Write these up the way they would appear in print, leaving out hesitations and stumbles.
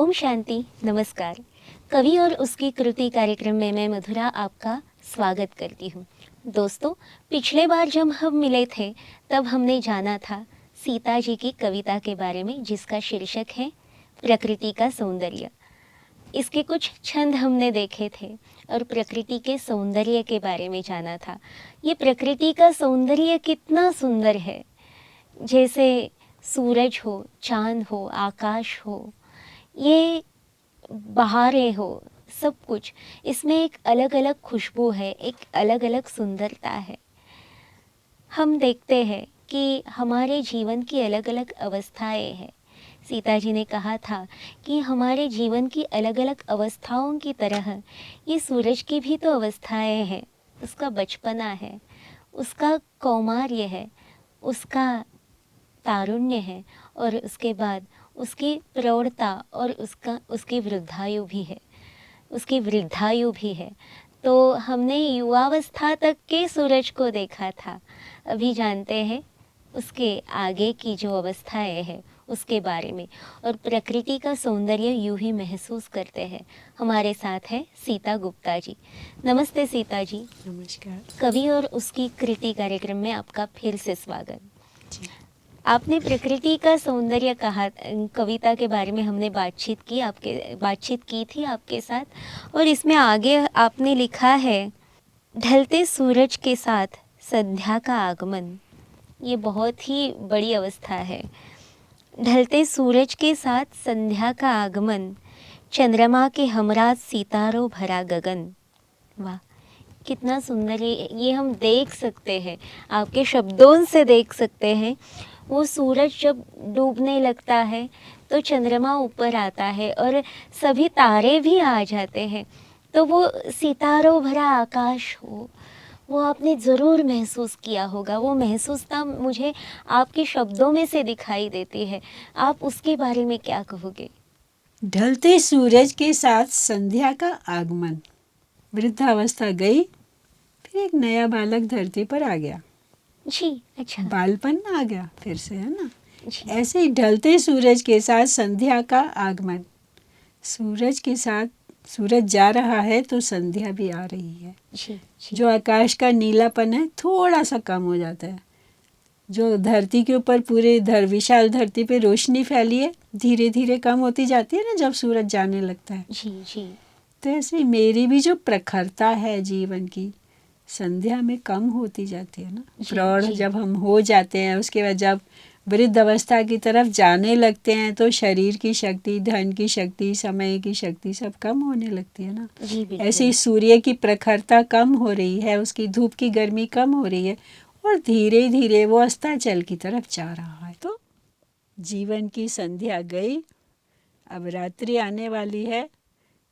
ओम शांति, नमस्कार। कवि और उसकी कृति कार्यक्रम में मैं मधुरा आपका स्वागत करती हूँ। दोस्तों, पिछले बार जब हम मिले थे तब हमने जाना था सीता जी की कविता के बारे में, जिसका शीर्षक है प्रकृति का सौंदर्य। इसके कुछ छंद हमने देखे थे और प्रकृति के सौंदर्य के बारे में जाना था। ये प्रकृति का सौंदर्य कितना सुंदर है, जैसे सूरज हो, चांद हो, आकाश हो, ये बहारें हो, सब कुछ इसमें एक अलग अलग खुशबू है, एक अलग अलग सुंदरता है। हम देखते हैं कि हमारे जीवन की अलग अलग अवस्थाएं हैं। सीता जी ने कहा था कि हमारे जीवन की अलग अलग अवस्थाओं की तरह ये सूरज की भी तो अवस्थाएं हैं। उसका बचपना है, उसका कौमार्य है, उसका तारुण्य है, और उसके बाद उसकी प्रौढ़ता और उसकी वृद्धायु भी है। तो हमने युवावस्था तक के सूरज को देखा था। अभी जानते हैं उसके आगे की जो अवस्थाएं हैं उसके बारे में, और प्रकृति का सौंदर्य यूं ही महसूस करते हैं। हमारे साथ है सीता गुप्ता जी। नमस्ते सीता जी। नमस्कार कवि और उसकी कृति कार्यक्रम में आपका फिर से स्वागत जी। आपने प्रकृति का सौंदर्य कहा, कविता के बारे में हमने बातचीत की थी आपके साथ, और इसमें आगे आपने लिखा है ढलते सूरज के साथ संध्या का आगमन। ये बहुत ही बड़ी अवस्था है। ढलते सूरज के साथ संध्या का आगमन, चंद्रमा के हमराज सितारों भरा गगन। वाह, कितना सुंदर है ये। हम देख सकते हैं, आपके शब्दों से देख सकते हैं। वो सूरज जब डूबने लगता है तो चंद्रमा ऊपर आता है और सभी तारे भी आ जाते हैं। तो वो सितारों भरा आकाश हो, वो आपने ज़रूर महसूस किया होगा। वो महसूसता मुझे आपके शब्दों में से दिखाई देती है। आप उसके बारे में क्या कहोगे? ढलते सूरज के साथ संध्या का आगमन। वृद्धावस्था गई, फिर एक नया बालक धरती पर आ गया। जी, अच्छा। बालपन आ गया फिर से, है ना। जी, ऐसे ही ढलते सूरज के साथ संध्या का आगमन। सूरज के साथ सूरज जा रहा है तो संध्या भी आ रही है। जी, जी, जो आकाश का नीलापन है थोड़ा सा कम हो जाता है। जो धरती के ऊपर पूरे विशाल धरती पे रोशनी फैली है धीरे धीरे कम होती जाती है ना जब सूरज जाने लगता है। जी, जी, तो ऐसे ही मेरी भी जो प्रखरता है जीवन की संध्या में कम होती जाती है ना। जी, प्रौढ़ जी। जब हम हो जाते हैं, उसके बाद जब वृद्ध अवस्था की तरफ जाने लगते हैं तो शरीर की शक्ति, धन की शक्ति, समय की शक्ति सब कम होने लगती है ना। जी, बिल्कुल। ऐसे ही सूर्य की प्रखरता कम हो रही है, उसकी धूप की गर्मी कम हो रही है और धीरे धीरे वो अस्ताचल की तरफ जा रहा है। तो जीवन की संध्या गई, अब रात्रि आने वाली है।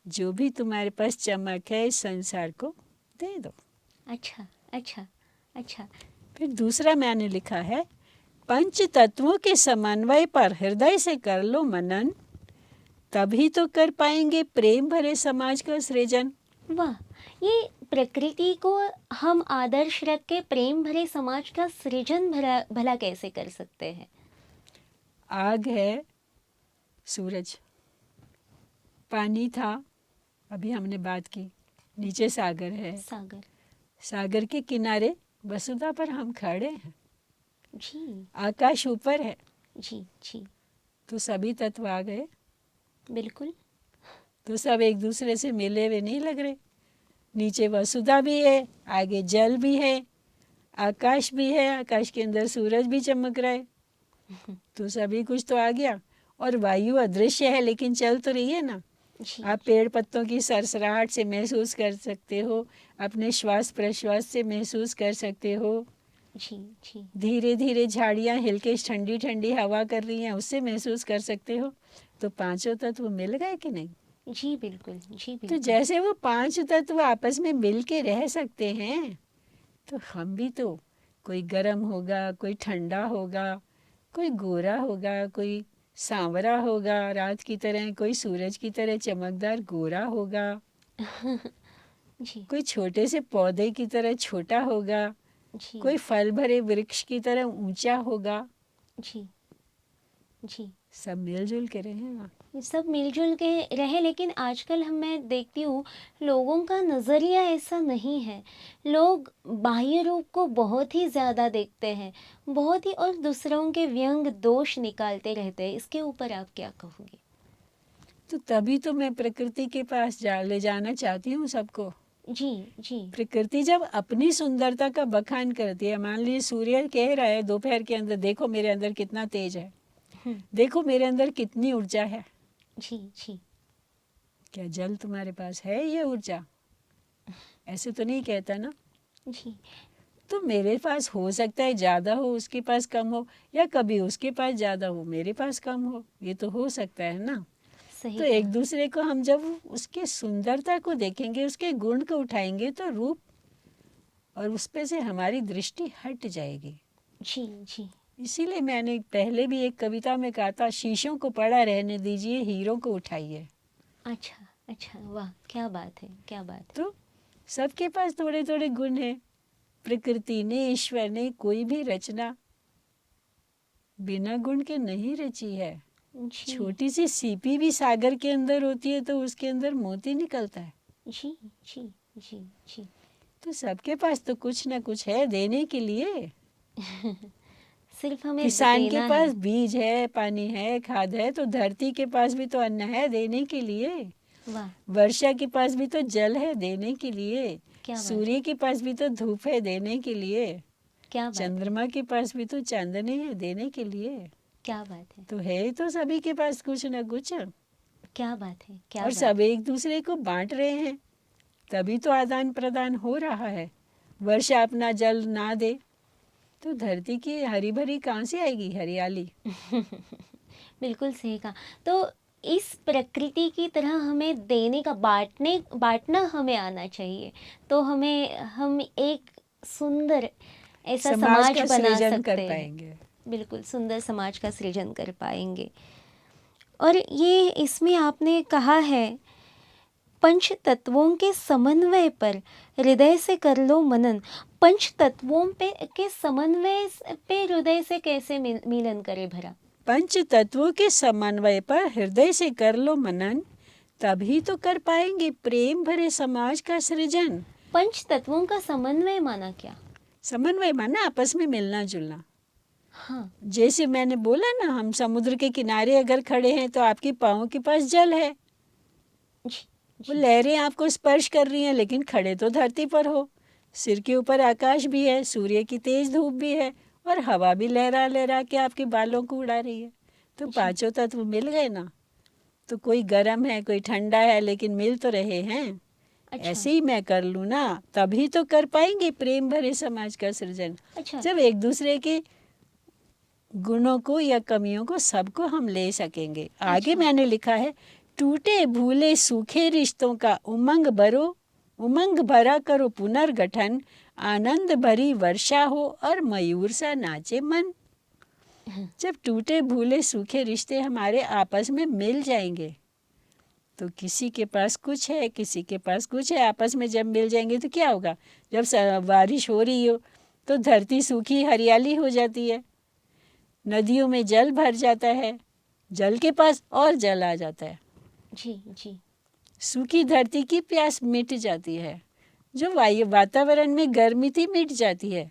जो भी तुम्हारे पास चमक है इस संसार को दे दो। अच्छा, अच्छा, अच्छा। फिर दूसरा मैंने लिखा है, पंच तत्वों के समन्वय पर हृदय से कर लो मनन, तभी तो कर पाएंगे प्रेम भरे समाज का सृजन। वाह, ये प्रकृति को हम आदर्श रख के प्रेम भरे समाज का सृजन भला कैसे कर सकते हैं? आग है, सूरज, पानी था, अभी हमने बात की, नीचे सागर है, सागर। सागर के किनारे वसुधा पर हम खड़े हैं, जी, आकाश ऊपर है। जी, जी, तो सभी तत्व आ गए, बिल्कुल। तो सब एक दूसरे से मिले हुए नहीं लग रहे। नीचे वसुधा भी है, आगे जल भी है, आकाश भी है, आकाश के अंदर सूरज भी चमक रहा है। तो सभी कुछ तो आ गया। और वायु अदृश्य है लेकिन चल तो रही है ना। जी, आप पेड़ पत्तों की सरसराहट से महसूस कर सकते हो, अपने श्वास प्रश्वास से महसूस कर सकते हो। जी, जी, धीरे धीरे झाड़ियाँ हिल के ठंडी ठंडी हवा कर रही हैं, उससे महसूस कर सकते हो। तो पांचों तत्व मिल गए कि नहीं? जी, बिल्कुल, जी, तो बिल्कुल। जैसे वो पांच तत्व आपस में मिल के रह सकते हैं, तो हम भी तो, कोई गर्म होगा, कोई ठंडा होगा, कोई गोरा होगा, कोई सांवरा होगा रात की तरह, कोई सूरज की तरह चमकदार गोरा होगा, जी, कोई छोटे से पौधे की तरह छोटा होगा, जी, कोई फल भरे वृक्ष की तरह ऊंचा होगा। जी, जी, सब मिलजुल के रहे ना। सब मिलजुल के रहे, लेकिन आजकल मैं देखती हूँ लोगों का नज़रिया ऐसा नहीं है। लोग बाह्य रूप को बहुत ही ज़्यादा देखते हैं, बहुत ही, और दूसरों के व्यंग दोष निकालते रहते हैं। इसके ऊपर आप क्या कहोगे? तो तभी तो मैं प्रकृति के पास ले जाना चाहती हूँ सबको। जी जी। प्रकृति जब अपनी सुंदरता का बखान करती है, मान लीजिए सूर्य कह रहा है दोपहर के अंदर, देखो मेरे अंदर कितना तेज है, हम्म, देखो मेरे अंदर कितनी ऊर्जा है। जी जी। क्या जल तुम्हारे पास है ये ऊर्जा? ऐसे तो नहीं कहता ना। जी। तो मेरे पास हो सकता है ज़्यादा हो, उसके पास कम हो, या कभी उसके पास ज़्यादा हो मेरे पास कम हो, ये तो हो सकता है ना। सही तो एक कहा। दूसरे को हम जब उसके सुंदरता को देखेंगे, उसके गुण को उठाएंगे, तो रूप और उस पे से हमारी दृष्टि हट जाएगी। जी जी। इसीलिए मैंने पहले भी एक कविता में कहा था, शीशों को पड़ा रहने दीजिए, हीरों को उठाइए। अच्छा अच्छा, वाह, क्या बात है, क्या बात तो सबके पास थोड़े थोड़े गुण हैं। प्रकृति ने, ईश्वर ने कोई भी रचना बिना गुण के नहीं रची है। है। जी छोटी सी सीपी भी सागर के अंदर होती है तो उसके अंदर मोती निकलता है। जी जी जी जी। तो सबके पास तो कुछ ना कुछ है देने के लिए। सिर्फ हमें किसान के देना पास है। बीज है, पानी है, खाद है, तो धरती के पास भी तो अन्न है देने के लिए। वाह, वर्षा के पास भी तो जल है देने के लिए। क्या बात सूर्य है, के पास भी तो धूप है देने के लिए। क्या बात है, चंद्रमा के पास भी तो चांदनी है देने के लिए। क्या बात है, तो है तो सभी के पास कुछ ना कुछ, क्या बात है, क्या और बात सब है। एक दूसरे को बांट रहे हैं, तभी तो आदान प्रदान हो रहा है। वर्षा अपना जल ना दे तो धरती की हरी भरी कहाँ से आएगी हरियाली? बिल्कुल सही कहा। तो इस प्रकृति की तरह हमें देने का, बांटना हमें आना चाहिए। तो हम एक सुंदर ऐसा समाज समाज का बना सृजन कर सकते हैं। पाएंगे। बिल्कुल सुंदर समाज का सृजन कर पाएंगे। और ये इसमें आपने कहा है, पंच तत्वों के समन्वय पर हृदय से कर लो मनन। पंच तत्वों पे के समन्वय पे हृदय से कैसे मिलन करे भरा? पंच तत्वों के समन्वय पर हृदय से कर लो मनन, तभी तो कर पाएंगे प्रेम भरे समाज का सृजन। पंच तत्वों का समन्वय माना क्या? समन्वय माना आपस में मिलना जुलना। हाँ। जैसे मैंने बोला ना, हम समुद्र के किनारे अगर खड़े हैं तो आपके पाँव के पास जल है, जी वो जी लहरें आपको स्पर्श कर रही हैं, लेकिन खड़े तो धरती पर हो। सिर के ऊपर आकाश भी है, सूर्य की तेज धूप भी है, और हवा भी लहरा लहरा के आपके बालों को उड़ा रही है। तो जी। पांचों तत्व मिल गए ना। तो कोई गर्म है, कोई ठंडा है, लेकिन मिल तो रहे हैं। अच्छा ऐसे ही मैं कर लूँ ना, तभी तो कर पाएंगे प्रेम भरे समाज का सृजन। अच्छा। जब एक दूसरे के गुणों को या कमियों को सबको हम ले सकेंगे। आगे अच्छा मैंने लिखा है, टूटे भूले सूखे रिश्तों का उमंग भरा करो पुनर्गठन, आनंद भरी वर्षा हो और मयूर सा नाचे मन। जब टूटे भूले सूखे रिश्ते हमारे आपस में मिल जाएंगे, तो किसी के पास कुछ है, किसी के पास कुछ है, आपस में जब मिल जाएंगे तो क्या होगा? जब बारिश हो रही हो तो धरती सूखी हरियाली हो जाती है, नदियों में जल भर जाता है, जल के पास और जल आ जाता है, जी जी सूखी धरती की प्यास मिट जाती है, जो वातावरण में गर्मी थी मिट जाती है।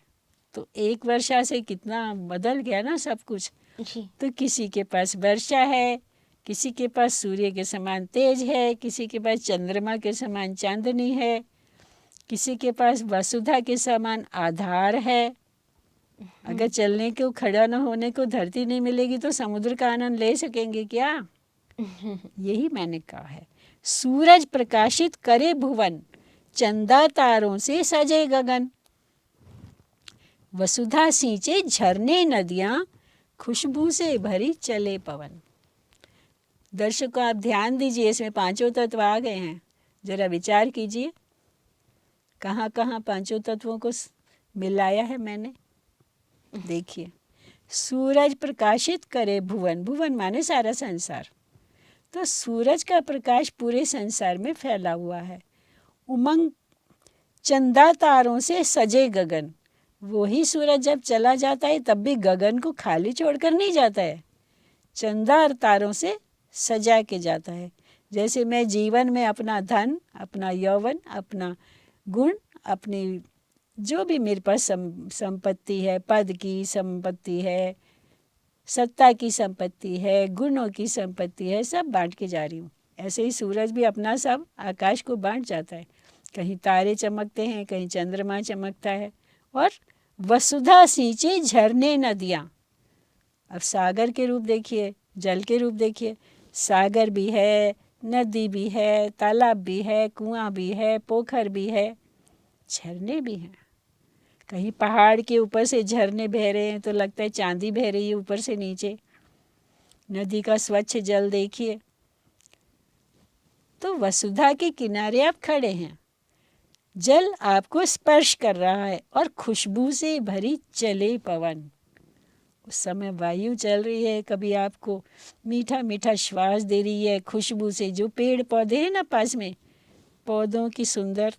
तो एक वर्षा से कितना बदल गया ना सब कुछ। जी। तो किसी के पास वर्षा है, किसी के पास सूर्य के समान तेज है, किसी के पास चंद्रमा के समान चांदनी है, किसी के पास वसुधा के समान आधार है। अगर चलने को, खड़ा न होने को धरती नहीं मिलेगी तो समुद्र का आनंद ले सकेंगे क्या? यही मैंने कहा है। सूरज प्रकाशित करे भुवन, चंदा तारों से सजे गगन, वसुधा सींचे झरने नदियां, खुशबू से भरी चले पवन। दर्शकों आप ध्यान दीजिए, इसमें पांचों तत्व आ गए हैं। जरा विचार कीजिए कहाँ कहाँ पांचों तत्वों को मिलाया है मैंने। देखिए, सूरज प्रकाशित करे भुवन, भुवन माने सारा संसार। तो सूरज का प्रकाश पूरे संसार में फैला हुआ है। उमंग, चंदा तारों से सजे गगन, वही सूरज जब चला जाता है तब भी गगन को खाली छोड़कर नहीं जाता है, चंदा और तारों से सजा के जाता है। जैसे मैं जीवन में अपना धन, अपना यौवन, अपना गुण, अपनी जो भी मेरे पास संपत्ति है, पद की संपत्ति है, सत्ता की संपत्ति है, गुणों की संपत्ति है, सब बांट के जा रही हूँ। ऐसे ही सूरज भी अपना सब आकाश को बांट जाता है। कहीं तारे चमकते हैं, कहीं चंद्रमा चमकता है। और वसुधा सिंचे झरने नदियाँ। अब सागर के रूप देखिए, जल के रूप देखिए। सागर भी है, नदी भी है, तालाब भी है, कुआं भी है, पोखर भी है, झरने भी हैं। कहीं पहाड़ के ऊपर से झरने बह रहे हैं तो लगता है चांदी बह रही है ऊपर से नीचे। नदी का स्वच्छ जल देखिए। तो वसुधा के किनारे आप खड़े हैं, जल आपको स्पर्श कर रहा है और खुशबू से भरी चले पवन। उस समय वायु चल रही है, कभी आपको मीठा मीठा श्वास दे रही है खुशबू से। जो पेड़ पौधे हैं ना पास में, पौधों की सुंदर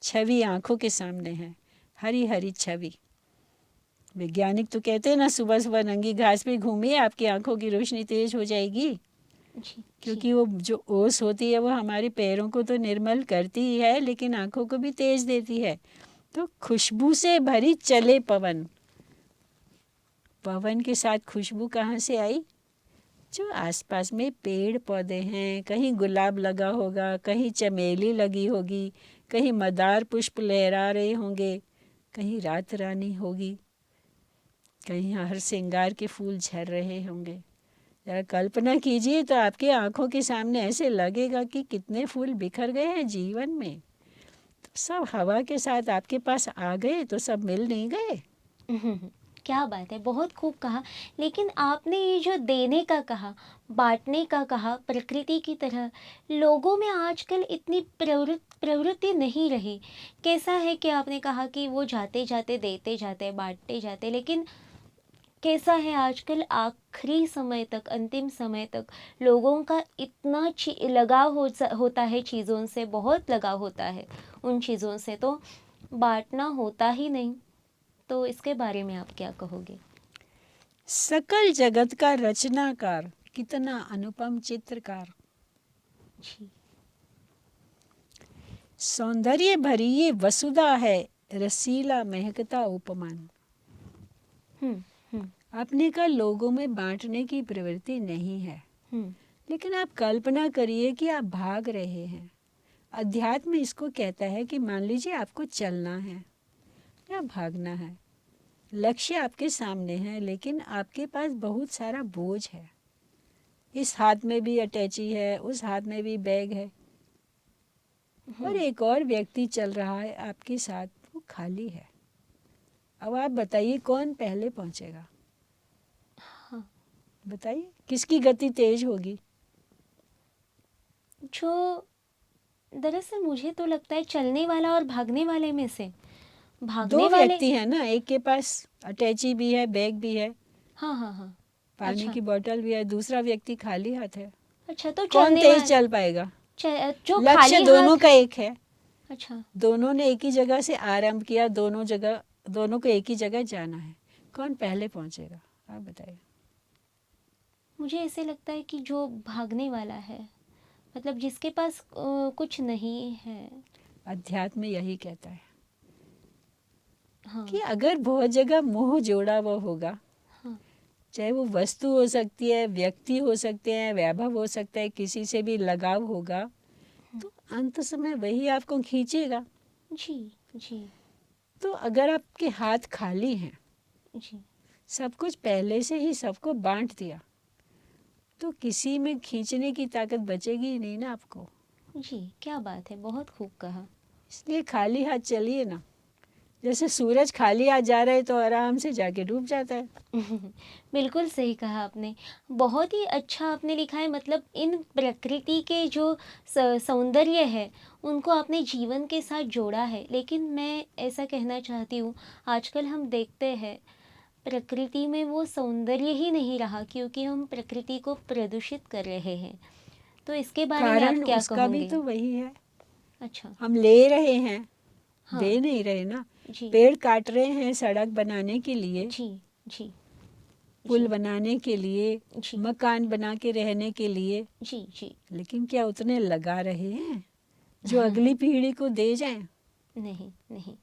छवि आंखों के सामने है, हरी हरी छवि। वैज्ञानिक तो कहते हैं ना, सुबह सुबह नंगी घास पे घूमिए, आपकी आंखों की रोशनी तेज हो जाएगी। जी, क्योंकि वो जो ओस होती है वो हमारे पैरों को तो निर्मल करती ही है, लेकिन आंखों को भी तेज देती है। तो खुशबू से भरी चले पवन। पवन के साथ खुशबू कहाँ से आई? जो आसपास में पेड़ पौधे हैं, कहीं गुलाब लगा होगा, कहीं चमेली लगी होगी, कहीं मदार पुष्प लहरा रहे होंगे, कहीं रात रानी होगी, कहीं हर श्रृंगार के फूल झर रहे होंगे। जरा कल्पना कीजिए तो आपकी आंखों के सामने ऐसे लगेगा कि कितने फूल बिखर गए हैं जीवन में। तो सब हवा के साथ आपके पास आ गए तो सब मिल नहीं गए। क्या बात है, बहुत खूब कहा। लेकिन आपने ये जो देने का कहा, बांटने का कहा, प्रकृति की तरह, लोगों में आजकल इतनी प्रवृत्ति नहीं रही। कैसा है कि आपने कहा कि वो जाते जाते देते जाते, बांटते जाते, लेकिन कैसा है आजकल आखिरी समय तक, अंतिम समय तक लोगों का इतना लगाव होता है चीज़ों से, बहुत लगाव होता है उन चीज़ों से, तो बांटना होता ही नहीं। तो इसके बारे में आप क्या कहोगे? सकल जगत का रचनाकार, कितना अनुपम चित्रकार, जी। सौंदर्य भरी ये वसुधा है, रसीला महकता उपमान। हम्म हम्म आपने कहा लोगों में बांटने की प्रवृत्ति नहीं है, हम्म लेकिन आप कल्पना करिए कि आप भाग रहे हैं। अध्यात्म इसको कहता है कि मान लीजिए आपको चलना है या भागना है, लक्ष्य आपके सामने है, लेकिन आपके पास बहुत सारा बोझ है। इस हाथ में भी अटैची है, उस हाथ में भी बैग है, और एक और व्यक्ति चल रहा है आपके साथ, वो खाली है। अब आप बताइए कौन पहले पहुंचेगा? हाँ। बताइए किसकी गति तेज होगी? जो दरअसल मुझे तो लगता है चलने वाला और भागने वाले में से भागने दो वाले। व्यक्ति हैं ना, एक के पास अटैची भी है, बैग भी है, हाँ हाँ हाँ। पानी अच्छा की बोतल भी है, दूसरा व्यक्ति खाली हाथ है। अच्छा, तो कौन चलने तेज वाला चल पाएगा? जो लक्ष्य खाली दोनों हाथ। का एक है, अच्छा। दोनों ने एक ही जगह से आरंभ किया, दोनों को एक ही जगह जाना है। कौन पहले पहुंचेगा? आप बताइए। मुझे ऐसे लगता है कि जो भागने वाला है, मतलब जिसके पास कुछ नहीं है। अध्यात्म यही कहता है हाँ कि अगर बहुत जगह मोह जोड़ा हुआ होगा, हाँ। चाहे वो वस्तु हो सकती है, व्यक्ति हो सकते हैं, वैभव हो सकता है, किसी से भी लगाव होगा, तो अंत समय वही आपको खींचेगा। जी जी तो अगर आपके हाथ खाली हैं, जी सब कुछ पहले से ही सबको बांट दिया, तो किसी में खींचने की ताकत बचेगी ही नहीं ना आपको। जी, क्या बात है, बहुत खूब कहा। इसलिए खाली हाथ चलिए ना। जैसे सूरज खाली हाथ जा रहा है तो आराम से जाके डूब जाता है। बिल्कुल सही कहा आपने। बहुत ही अच्छा आपने लिखा है, मतलब इन प्रकृति के जो सौंदर्य है उनको आपने जीवन के साथ जोड़ा है। लेकिन मैं ऐसा कहना चाहती हूँ, आजकल हम देखते हैं प्रकृति में वो सौंदर्य ही नहीं रहा, क्योंकि हम प्रकृति को प्रदूषित कर रहे हैं। तो इसके बारे में आप कारण क्या उसका भी कहोगे? तो वही है, अच्छा। हम ले रहे हैं, हाँ। दे नहीं रहे ना। जी पेड़ काट रहे हैं सड़क बनाने के लिए, जी जी पुल जी। बनाने के लिए, जी मकान बना के रहने के लिए, जी जी। लेकिन क्या उतने लगा रहे हैं जो अगली पीढ़ी को दे जाएं? नहीं नहीं।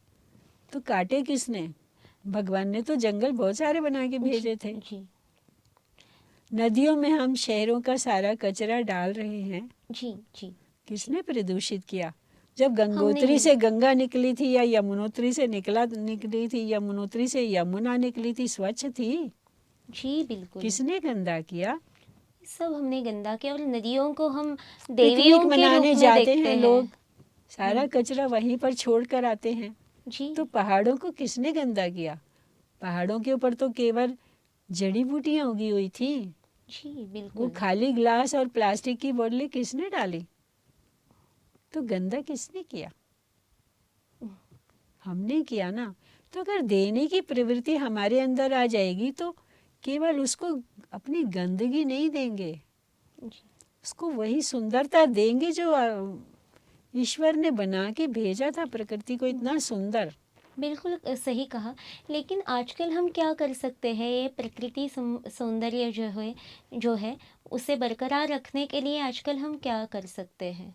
तो काटे किसने? भगवान ने तो जंगल बहुत सारे बना के भेजे थे। जी नदियों में हम शहरों का सारा कचरा डाल रहे हैं, जी जी। किसने प्रदूषित किया? जब हमने गंगोत्री ही। से गंगा निकली थी या यमुनोत्री से निकली थी, यमुनोत्री से यमुना निकली थी, स्वच्छ थी। जी बिल्कुल। किसने गंदा किया? सब हमने गंदा किया, और नदियों को हम पिकनिक देवियों के रूप मनाने में जाते देखते हैं हैं। लोग, सारा कचरा वहीं पर छोड़ कर आते हैं। जी तो पहाड़ों को किसने गंदा किया? पहाड़ों के ऊपर तो केवल जड़ी बूटियां उगी हुई थी। जी वो बिल्कुल। खाली ग्लास और प्लास्टिक की बोतलें किसने डाली? तो गंदा किसने किया? हमने किया ना। तो अगर देने की प्रवृत्ति हमारे अंदर आ जाएगी तो केवल उसको अपनी गंदगी नहीं देंगे, जी उसको वही सुंदरता देंगे जो ईश्वर ने बना के भेजा था प्रकृति को, इतना सुंदर। बिल्कुल सही कहा। लेकिन आजकल हम क्या कर सकते हैं, ये प्रकृति सौंदर्य जो है उसे बरकरार रखने के लिए आजकल हम क्या कर सकते हैं?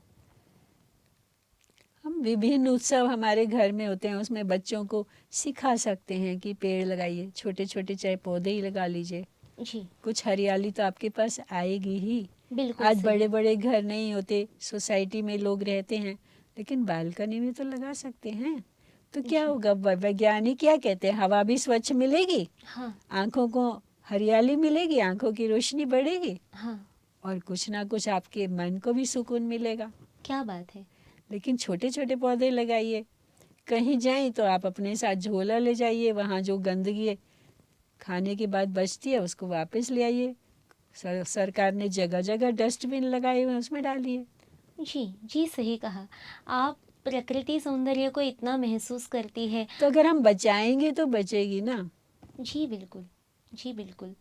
हम विभिन्न उत्सव हमारे घर में होते हैं, उसमें बच्चों को सिखा सकते हैं कि पेड़ लगाइए, छोटे छोटे चाहे पौधे ही लगा लीजिए। जी कुछ हरियाली तो आपके पास आएगी ही। बिल्कुल आज सही। बड़े बड़े घर नहीं होते, सोसाइटी में लोग रहते हैं, लेकिन बालकनी में तो लगा सकते हैं। तो क्या जी होगा? वैज्ञानिक क्या कहते हैं? हवा भी स्वच्छ मिलेगी, हाँ आंखों को हरियाली मिलेगी, आंखों की रोशनी बढ़ेगी, हाँ। और कुछ ना कुछ आपके मन को भी सुकून मिलेगा। क्या बात है। लेकिन छोटे छोटे पौधे लगाइए। कहीं जाएं तो आप अपने साथ झोला ले जाइए, वहाँ जो गंदगी है खाने के बाद बचती है उसको वापस ले आइए। सरकार ने जगह जगह डस्टबिन लगाए हुए हैं, उसमें डालिए। जी जी सही कहा। आप प्रकृति सौंदर्य को इतना महसूस करती है। तो अगर हम बचाएंगे तो बचेगी ना। जी बिल्कुल। जी बिल्कुल।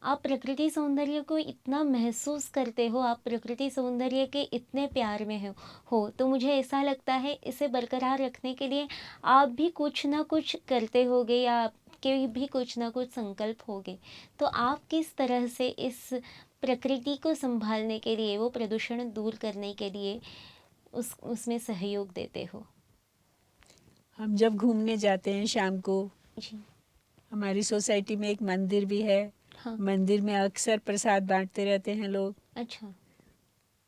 आप प्रकृति सौंदर्य को इतना महसूस करते हो, आप प्रकृति सौंदर्य के इतने प्यार में हो, तो मुझे ऐसा लगता है इसे बरकरार रखने के लिए आप भी कुछ ना कुछ करते होगे, या आपके भी कुछ ना कुछ संकल्प होगे। तो आप किस तरह से इस प्रकृति को संभालने के लिए, वो प्रदूषण दूर करने के लिए उसमें सहयोग देते हो? हम जब घूमने जाते हैं शाम को, जी हमारी सोसाइटी में एक मंदिर भी है। हाँ। मंदिर में अक्सर प्रसाद बांटते रहते हैं लोग, अच्छा।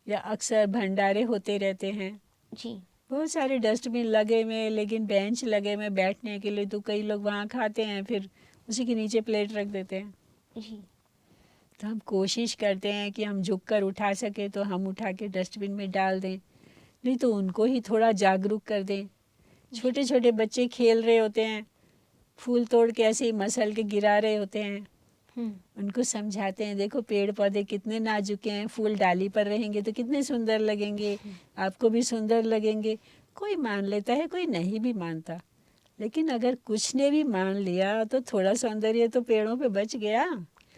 या अक्सर भंडारे होते रहते हैं। जी बहुत सारे डस्टबिन लगे हुए हैं, लेकिन बेंच लगे हुए हैं बैठने के लिए, तो कई लोग वहाँ खाते हैं, फिर उसी के नीचे प्लेट रख देते हैं। जी तो हम कोशिश करते हैं कि हम झुक कर उठा सके तो हम उठा के डस्टबिन में डाल दें, नहीं तो उनको ही थोड़ा जागरूक कर दें। छोटे छोटे बच्चे खेल रहे होते हैं, फूल तोड़ के ऐसे ही मसल के गिरा रहे होते हैं, उनको समझाते हैं देखो पेड़ पौधे कितने नाजुक हैं, फूल डाली पर रहेंगे तो कितने सुंदर लगेंगे, आपको भी सुंदर लगेंगे। कोई मान लेता है, कोई नहीं भी मानता, लेकिन अगर कुछ ने भी मान लिया तो थोड़ा सौंदर्य तो पेड़ों पे बच गया।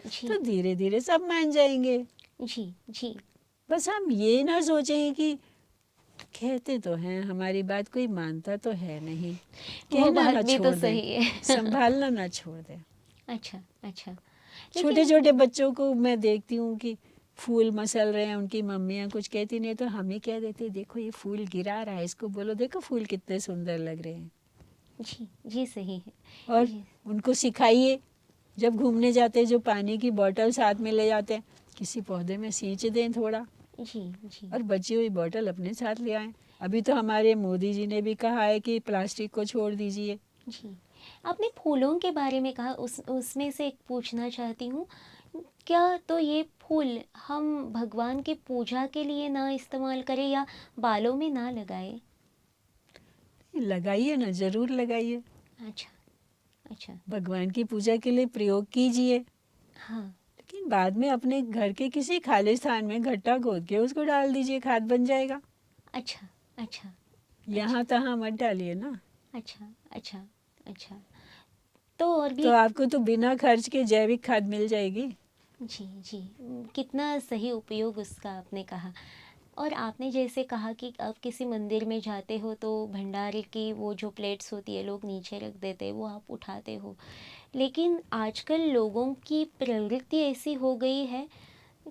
जी तो धीरे धीरे सब मान जाएंगे। जी जी। बस हम ये ना सोचें कि कहते तो हैं, हमारी बात कोई मानता तो है नहीं, वो कहना बात ना भी तो छोड़ दें, सही है। संभालना ना छोड़ दें। अच्छा अच्छा। छोटे लेकिन छोटे बच्चों को मैं देखती हूँ कि फूल मसल रहे हैं, उनकी मम्मियाँ कुछ कहती नहीं तो हम ही कह देते देखो ये फूल गिरा रहा है, इसको बोलो देखो फूल कितने सुंदर लग रहे हैं। जी जी सही है। और जी उनको सिखाइए, जब घूमने जाते हैं जो पानी की बोतल साथ में ले जाते हैं, किसी पौधे में सींच दें थोड़ा, जी जी और बची हुई बोतल अपने साथ ले आएं। अभी तो हमारे मोदी जी ने भी कहा है कि प्लास्टिक को छोड़ दीजिए। जी। आपने फूलों के बारे में कहा, उसमें से एक पूछना चाहती हूँ, क्या तो ये फूल हम भगवान की पूजा के लिए ना इस्तेमाल करें, या बालों में ना लगाएं? लगाइए ना, जरूर लगाइए, अच्छा अच्छा। भगवान की पूजा के लिए प्रयोग कीजिए, हाँ। लेकिन बाद में अपने घर के किसी खाली स्थान में गड्ढा खोद के उसको डाल दीजिए, खाद बन जाएगा। अच्छा अच्छा यहाँ तहाँ मत डालिए ना। अच्छा अच्छा अच्छा। तो और भी। तो आपको तो बिना खर्च के जैविक खाद मिल जाएगी। जी जी। कितना सही उपयोग उसका आपने कहा। और आपने जैसे कहा कि आप किसी मंदिर में जाते हो तो भंडारे की वो जो प्लेट्स होती है लोग नीचे रख देते हैं, वो आप उठाते हो। लेकिन आजकल लोगों की प्रवृत्ति ऐसी हो गई है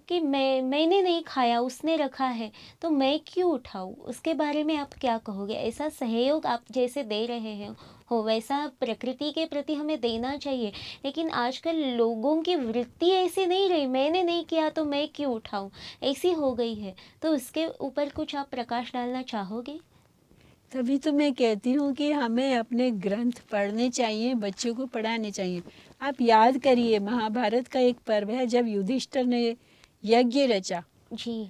कि मैंने नहीं खाया, उसने रखा है तो मैं क्यों उठाऊँ? उसके बारे में आप क्या कहोगे? ऐसा सहयोग आप जैसे दे रहे हैं हो वैसा प्रकृति के प्रति हमें देना चाहिए, लेकिन आजकल लोगों की वृत्ति ऐसी नहीं रही, मैंने नहीं किया तो मैं क्यों उठाऊँ, ऐसी हो गई है। तो उसके ऊपर कुछ आप प्रकाश डालना चाहोगे? तभी तो मैं कहती हूँ कि हमें अपने ग्रंथ पढ़ने चाहिए, बच्चों को पढ़ाने चाहिए। आप याद करिए, महाभारत का एक पर्व है जब युधिष्ठिर ने यज्ञ रचा, जी।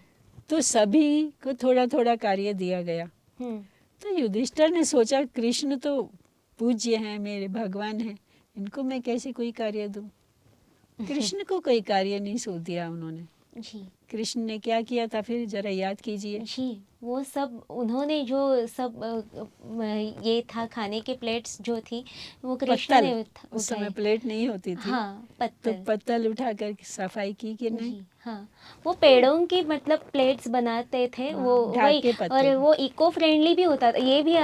तो सभी को थोड़ा थोड़ा कार्य दिया गया। हम्म। तो युधिष्ठिर ने सोचा, कृष्ण तो पूज्य हैं, मेरे भगवान हैं, इनको मैं कैसे कोई कार्य दूं? कृष्ण को कोई कार्य नहीं सौंप दिया उन्होंने। जी। कृष्ण ने क्या किया था फिर, जरा याद कीजिए। जी, वो सब उन्होंने जो सब ये था खाने की प्लेट्स जो थी वो कृष्ण पत्तल, ने उस समय उठाए। प्लेट नहीं होती थी। हाँ, तो पत्तल। पत्तल उठाकर सफाई की कि नहीं? जी, हाँ। वो पेड़ों की मतलब प्लेट्स बनाते थे वो, हाँ, ढाक वही। के और पत्ते। वो इको फ्रेंडली भी होता था, ये भी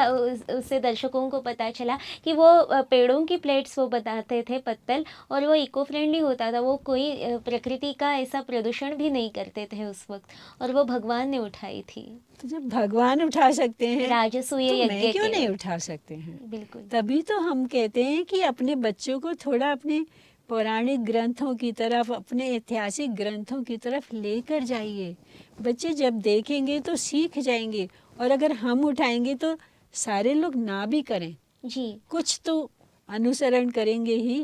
उससे दर्शकों को पता चला कि वो पेड़ों की प्लेट्स वो बनाते थे पत्तल, और वो इको फ्रेंडली होता था, वो कोई प्रकृति का ऐसा प्रदूषण भी नहीं करते थे उस वक्त, और वो भगवान ने उठाई थी तो जब भगवान उठा सकते हैं राजसूय तो मैं यज्ञ क्यों के नहीं वक्त। उठा सकते हैं? बिल्कुल। तभी तो हम कहते हैं कि अपने बच्चों को थोड़ा अपने पौराणिक ग्रंथों की तरफ, अपने ऐतिहासिक ग्रंथों की तरफ लेकर जाइए। बच्चे जब देखेंगे तो सीख जाएंगे, और अगर हम उठाएंगे तो सारे लोग ना भी करें, जी। कुछ तो अनुसरण करेंगे ही।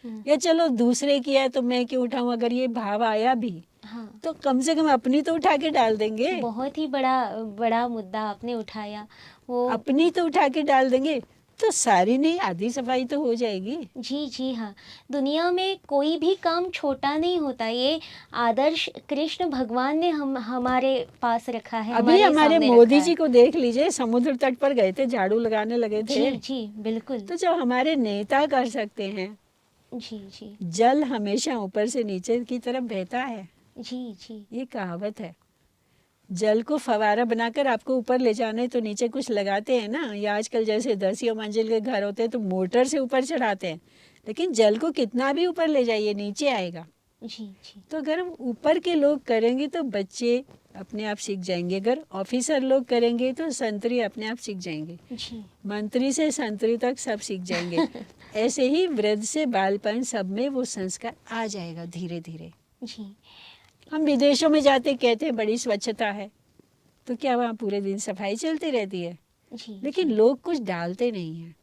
हम्म। या चलो दूसरे किया है तो मैं क्यों उठाऊं, अगर ये भाव आया भी हाँ, तो कम से कम अपनी तो उठा के डाल देंगे। बहुत ही बड़ा बड़ा मुद्दा आपने उठाया। वो अपनी तो उठा के डाल देंगे तो सारी नहीं, आधी सफाई तो हो जाएगी। जी, जी हाँ। दुनिया में कोई भी काम छोटा नहीं होता, ये आदर्श कृष्ण भगवान ने हम हमारे पास रखा है, अभी हमारे हमारे सामने मोदी रखा जी है। को देख लीजिए, समुद्र तट पर गए थे, झाड़ू लगाने लगे थे। जी, जी, बिल्कुल। तो जो हमारे नेता कर सकते हैं, जी, जी, जल हमेशा ऊपर से नीचे की तरफ बहता है, जी, जी, ये कहावत है। जल को फवारा बनाकर आपको ऊपर ले जाने तो नीचे कुछ लगाते हैं ना, या आजकल जैसे 10 मंजिल के घर होते हैं तो मोटर से ऊपर चढ़ाते हैं, लेकिन जल को कितना भी ऊपर ले जाइए नीचे आएगा। जी, जी, तो अगर हम ऊपर के लोग करेंगे तो बच्चे अपने आप सीख जाएंगे, अगर ऑफिसर लोग करेंगे तो संतरी अपने आप सीख जाएंगे, जी। मंत्री से संतरी तक सब सीख जाएंगे। ऐसे ही वृद्ध से बालपन सब में वो संस्कार आ जाएगा धीरे धीरे। जी, हम विदेशों में जाते कहते हैं बड़ी स्वच्छता है, तो क्या वहाँ पूरे दिन सफाई चलती रहती है? जी, लेकिन लोग कुछ डालते नहीं हैं।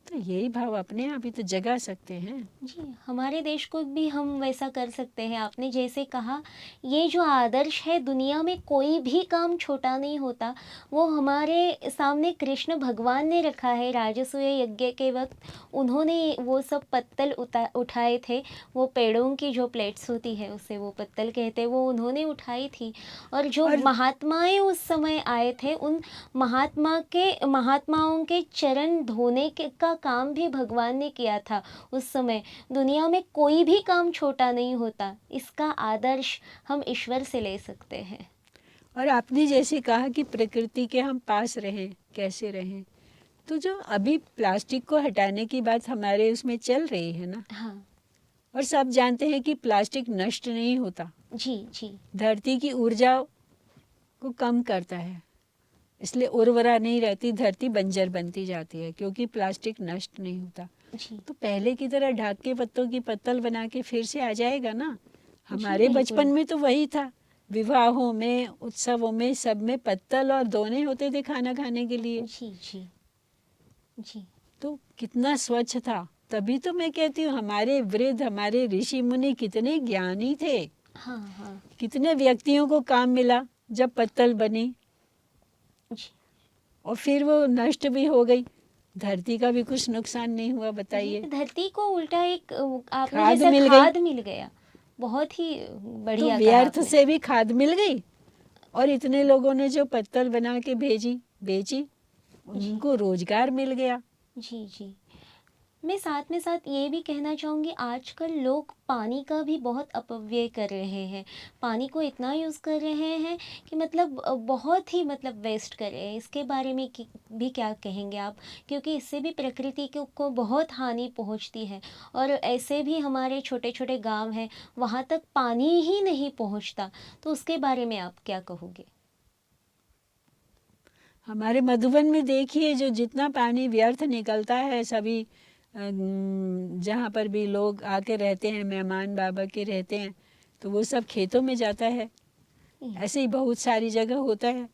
तो यही भाव अपने आप ही तो जगा सकते हैं। जी, हमारे देश को भी हम वैसा कर सकते हैं। आपने जैसे कहा, ये जो आदर्श है, दुनिया में कोई भी काम छोटा नहीं होता, वो हमारे सामने कृष्ण भगवान ने रखा है। राजसूय यज्ञ के वक्त उन्होंने वो सब पत्तल उठाए थे, वो पेड़ों की जो प्लेट्स होती है उसे वो पत्तल कहते हैं, वो उन्होंने उठाई थी। और जो और महात्माएं उस समय आए थे, उन महात्माओं के चरण धोने का काम भी भगवान ने किया था उस समय। दुनिया में कोई भी काम छोटा नहीं होता, इसका आदर्श हम ईश्वर से ले सकते हैं। और आपने जैसे कहा कि प्रकृति के हम पास रहें, कैसे रहें, तो जो अभी प्लास्टिक को हटाने की बात हमारे उसमें चल रही है ना, हाँ। और सब जानते हैं कि प्लास्टिक नष्ट नहीं होता, जी, जी, धरती की ऊर्जा को कम करता है, इसलिए उर्वरा नहीं रहती, धरती बंजर बनती जाती है क्योंकि प्लास्टिक नष्ट नहीं होता। जी, तो पहले की तरह ढाक के पत्तों की पत्तल बना के फिर से आ जाएगा ना। हमारे बिल्कुल। बचपन में तो वही था, विवाहों में, उत्सवों में, सब में पत्तल और दोने होते थे खाना खाने के लिए। जी, जी, जी, तो कितना स्वच्छ था। तभी तो मैं कहती हूँ हमारे वृद्ध, हमारे ऋषि मुनि कितने ज्ञानी थे। हाँ, हाँ, कितने व्यक्तियों को काम मिला जब पत्तल बनी, जी। और फिर वो नष्ट भी हो गई, धरती का भी कुछ नुकसान नहीं हुआ, ये बताइए। धरती को उल्टा एक आपने खाद जैसा मिल गई। खाद मिल गया, बहुत ही तो बढ़िया कहा व्यर्थ आपने। से भी खाद मिल गई, और इतने लोगों ने जो पत्तल बना के बेची, जी, उनको रोजगार मिल गया। जी, जी। मैं साथ में साथ ये भी कहना चाहूँगी, आजकल लोग पानी का भी बहुत अपव्यय कर रहे हैं। पानी को इतना यूज़ कर रहे हैं कि मतलब बहुत ही मतलब वेस्ट कर रहे हैं। इसके बारे में भी क्या कहेंगे आप? क्योंकि इससे भी प्रकृति को बहुत हानि पहुँचती है, और ऐसे भी हमारे छोटे-छोटे गाँव हैं, वहाँ तक पानी ही नहीं पहुँचता। तो उसके बारे में आप क्या कहोगे? हमारे मधुबन में देखिए, जो जितना पानी व्यर्थ निकलता है, सभी जहाँ पर भी लोग आके रहते हैं, मेहमान बाबा के रहते हैं, तो वो सब खेतों में जाता है। ऐसे ही बहुत सारी जगह होता है।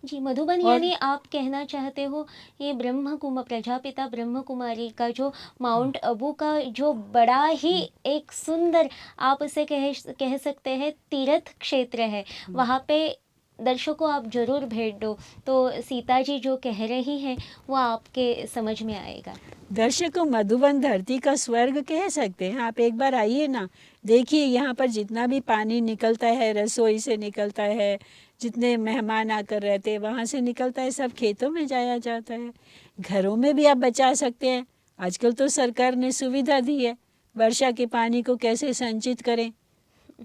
जी, मधुबन और यानी आप कहना चाहते हो ये प्रजापिता ब्रह्म कुमारी का जो माउंट आबू का जो बड़ा ही एक सुंदर, आप उसे कह सकते हैं तीर्थ क्षेत्र है। वहाँ पे दर्शकों आप ज़रूर भेंट दो, तो सीता जी जो कह रही हैं वो आपके समझ में आएगा। दर्शकों, मधुबन धरती का स्वर्ग कह सकते हैं। आप एक बार आइए ना, देखिए यहाँ पर जितना भी पानी निकलता है, रसोई से निकलता है, जितने मेहमान आकर रहते हैं वहाँ से निकलता है, सब खेतों में जाया जाता है। घरों में भी आप बचा सकते हैं। आजकल तो सरकार ने सुविधा दी है, वर्षा के पानी को कैसे संचित करें।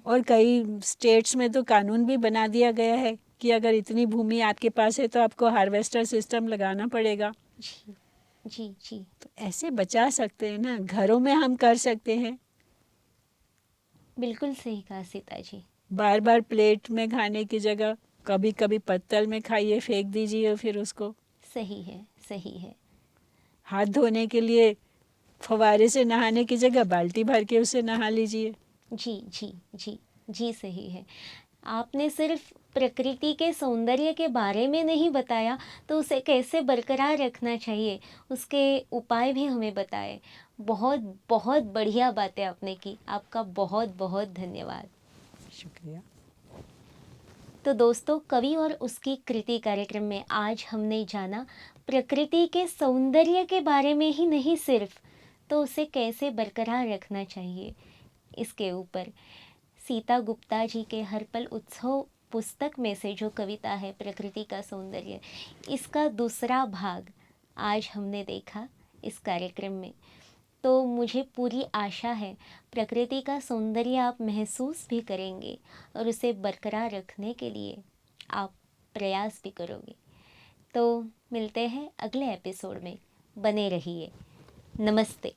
और कई स्टेट्स में तो कानून भी बना दिया गया है कि अगर इतनी भूमि आपके पास है तो आपको हार्वेस्टर सिस्टम लगाना पड़ेगा। जी, जी, जी। तो ऐसे बचा सकते हैं ना, घरों में हम कर सकते हैं। बिल्कुल सही कहा सीता जी। बार बार प्लेट में खाने की जगह कभी कभी पत्तल में खाइए, फेंक दीजिए फिर उसको। सही है, सही है। हाथ धोने के लिए फवारे से नहाने की जगह बाल्टी भर के उससे नहा लीजिए। जी, जी, जी, जी, सही है। आपने सिर्फ प्रकृति के सौंदर्य के बारे में नहीं बताया, तो उसे कैसे बरकरार रखना चाहिए, उसके उपाय भी हमें बताए। बहुत बहुत बढ़िया बातें आपने की। आपका बहुत बहुत धन्यवाद। शुक्रिया। तो दोस्तों, कवि और उसकी कृति कार्यक्रम में आज हमने जाना प्रकृति के सौंदर्य के बारे में ही नहीं सिर्फ, तो उसे कैसे बरकरार रखना चाहिए, इसके ऊपर। सीता गुप्ता जी के हर पल उत्सव पुस्तक में से जो कविता है प्रकृति का सौंदर्य, इसका दूसरा भाग आज हमने देखा इस कार्यक्रम में। तो मुझे पूरी आशा है प्रकृति का सौंदर्य आप महसूस भी करेंगे और उसे बरकरार रखने के लिए आप प्रयास भी करोगे। तो मिलते हैं अगले एपिसोड में, बने रहिए। नमस्ते।